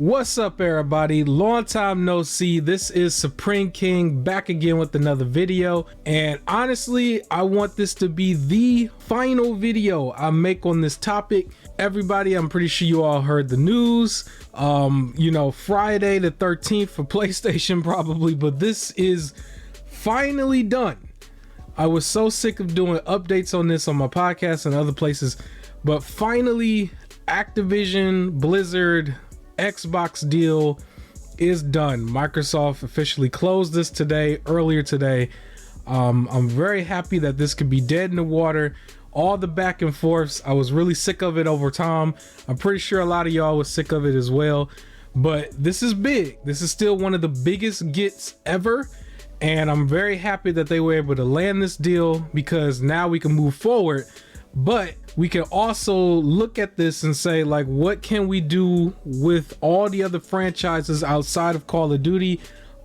What's up, everybody? Long time no see. This is Supreme King back again with another video, and honestly I want this to be the final video I make on this topic. Everybody, I'm pretty sure you all heard the news, Friday the 13th for PlayStation probably, but this is finally done. I was so sick of doing updates on this on my podcast and other places, but finally Activision Blizzard Xbox deal is done. Microsoft officially closed this earlier today. I'm very happy that this could be dead in the water. All the back and forths, I was really sick of it over time. I'm pretty sure a lot of y'all was sick of it as well, but this is big. This is still one of the biggest gets ever, and I'm very happy that they were able to land this deal because now we can move forward. But we can also look at this and say, like, what can we do with all the other franchises outside of Call of Duty?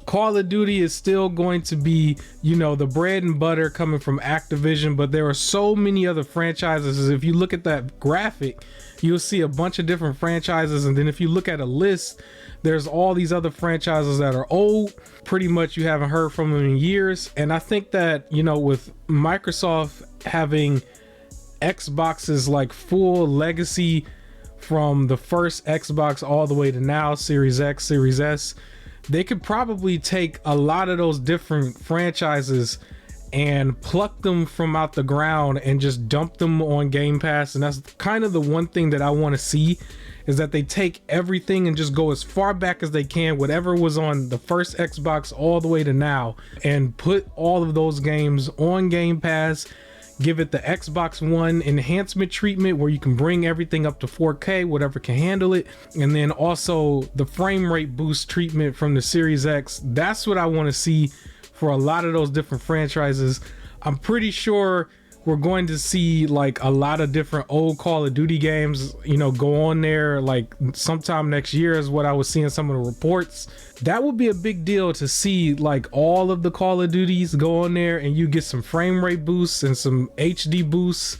Call of Duty is still going to be, the bread and butter coming from Activision, but there are so many other franchises. If you look at that graphic, you'll see a bunch of different franchises, and then if you look at a list, there's all these other franchises that are old, pretty much you haven't heard from them in years. And I think that, with Microsoft having Xbox's like full legacy from the first Xbox all the way to now, Series X, Series S, they could probably take a lot of those different franchises and pluck them from out the ground and just dump them on Game Pass. And that's kind of the one thing that I want to see, is that they take everything and just go as far back as they can, whatever was on the first Xbox all the way to now, and put all of those games on Game Pass. Give it the Xbox One enhancement treatment where you can bring everything up to 4K, whatever can handle it. And then also the frame rate boost treatment from the Series X. That's what I want to see for a lot of those different franchises. I'm pretty sure we're going to see like a lot of different old Call of Duty games, go on there like sometime next year is what I was seeing some of the reports. That would be a big deal to see like all of the Call of Duties go on there and you get some frame rate boosts and some HD boosts,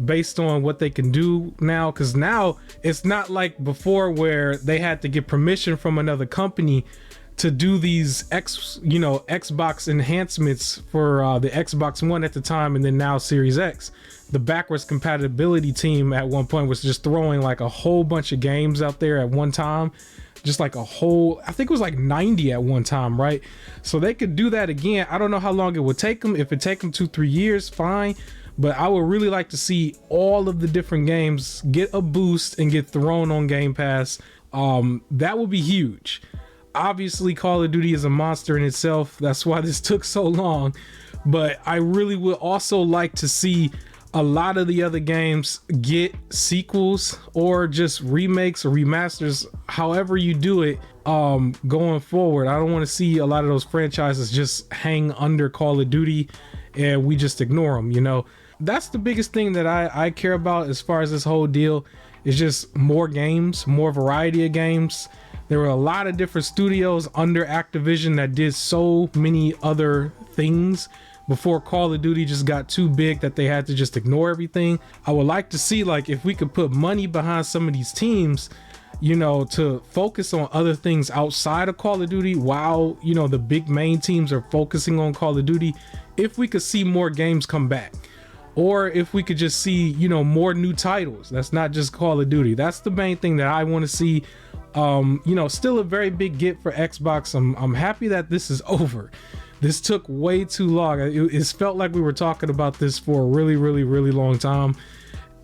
based on what they can do now. Because now it's not like before where they had to get permission from another company to do these Xbox enhancements for the Xbox One at the time, and then now Series X. The backwards compatibility team at one point was just throwing like a whole bunch of games out there at one time, just like I think it was like 90 at one time, right? So they could do that again. I don't know how long it would take them. If it take them 2-3 years, fine, but I would really like to see all of the different games get a boost and get thrown on Game Pass. That would be huge. Obviously Call of Duty is a monster in itself, that's why this took so long, but I really would also like to see a lot of the other games get sequels or just remakes or remasters, however you do it, going forward. I don't want to see a lot of those franchises just hang under Call of Duty and we just ignore them. That's the biggest thing that I care about as far as this whole deal, is just more games, more variety of games. There were a lot of different studios under Activision that did so many other things before Call of Duty just got too big that they had to just ignore everything. I would like to see, like, if we could put money behind some of these teams, to focus on other things outside of Call of Duty while, the big main teams are focusing on Call of Duty. If we could see more games come back, or if we could just see, more new titles that's not just Call of Duty. That's the main thing that I want to see. Still a very big get for Xbox. I'm happy that this is over. This took way too long. It felt like we were talking about this for a really, really, really long time.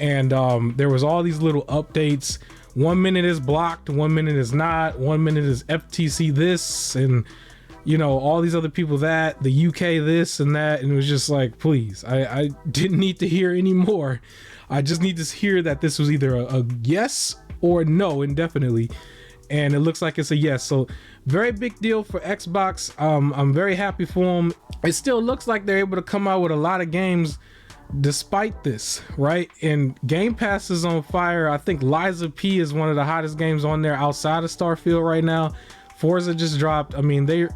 And there was all these little updates. 1 minute is blocked, 1 minute is not, 1 minute is FTC this, and all these other people that, the UK this and that. And it was just like, please, I didn't need to hear any more. I just need to hear that this was either a yes or no indefinitely. And it looks like it's a yes. So very big deal for Xbox. I'm very happy for them. It still looks like they're able to come out with a lot of games despite this, right? And Game Pass is on fire. I think Liza P is one of the hottest games on there outside of Starfield right now. Forza just dropped. I mean, they're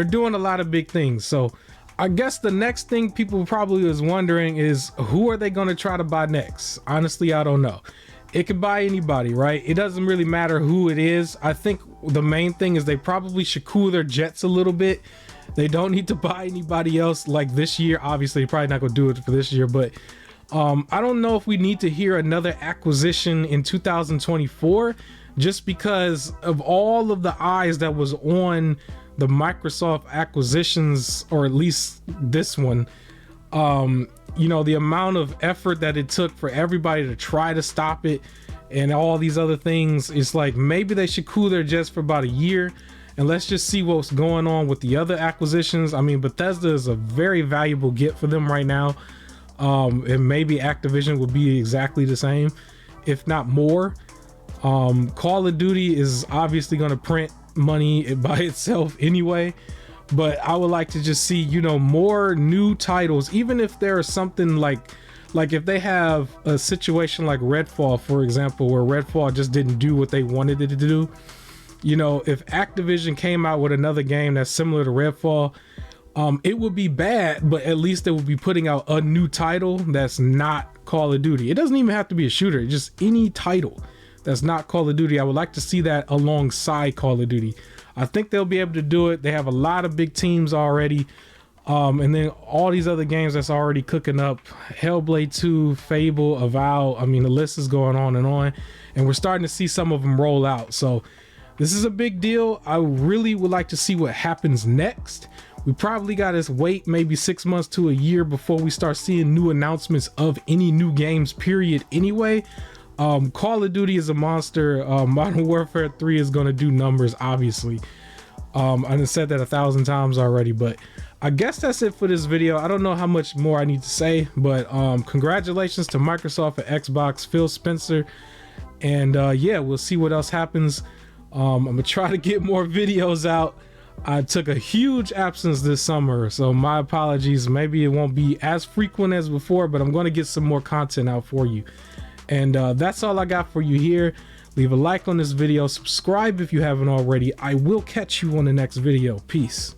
doing a lot of big things. So I guess the next thing people probably is wondering is, who are they going to try to buy next? Honestly, I don't know. it can buy anybody, right? It doesn't really matter who it is. I think the main thing is they probably should cool their jets a little bit. They don't need to buy anybody else like this year. Obviously, probably not gonna do it for this year, but I don't know if we need to hear another acquisition in 2024, just because of all of the eyes that was on the Microsoft acquisitions, or at least this one. You know, the amount of effort that it took for everybody to try to stop it and all these other things. It's like, maybe they should cool their jets for about a year and let's just see what's going on with the other acquisitions. I mean, Bethesda is a very valuable get for them right now. And maybe Activision would be exactly the same, if not more. Call of Duty is obviously going to print money by itself anyway, but I would like to just see, you know, more new titles, even if there is something like if they have a situation like Redfall, for example, where Redfall just didn't do what they wanted it to do. You know, if Activision came out with another game that's similar to Redfall, it would be bad, but at least they would be putting out a new title that's not Call of Duty. It doesn't even have to be a shooter, just any title that's not Call of Duty. I would like to see that alongside Call of Duty. I think they'll be able to do it. They have a lot of big teams already. And then all these other games that's already cooking up, Hellblade 2, Fable, Avowed. I mean, the list is going on, and we're starting to see some of them roll out. So this is a big deal. I really would like to see what happens next. We probably got to wait maybe 6 months to a year before we start seeing new announcements of any new games, period, anyway. Call of Duty is a monster. Modern Warfare 3 is going to do numbers, obviously. I said that 1,000 times already, but I guess that's it for this video. I don't know how much more I need to say, but congratulations to Microsoft and Xbox, Phil Spencer. And yeah, we'll see what else happens. I'm gonna try to get more videos out. I took a huge absence this summer, so my apologies. Maybe it won't be as frequent as before, but I'm going to get some more content out for you. And that's all I got for you here. Leave a like on this video, subscribe if you haven't already. I will catch you on the next video. Peace.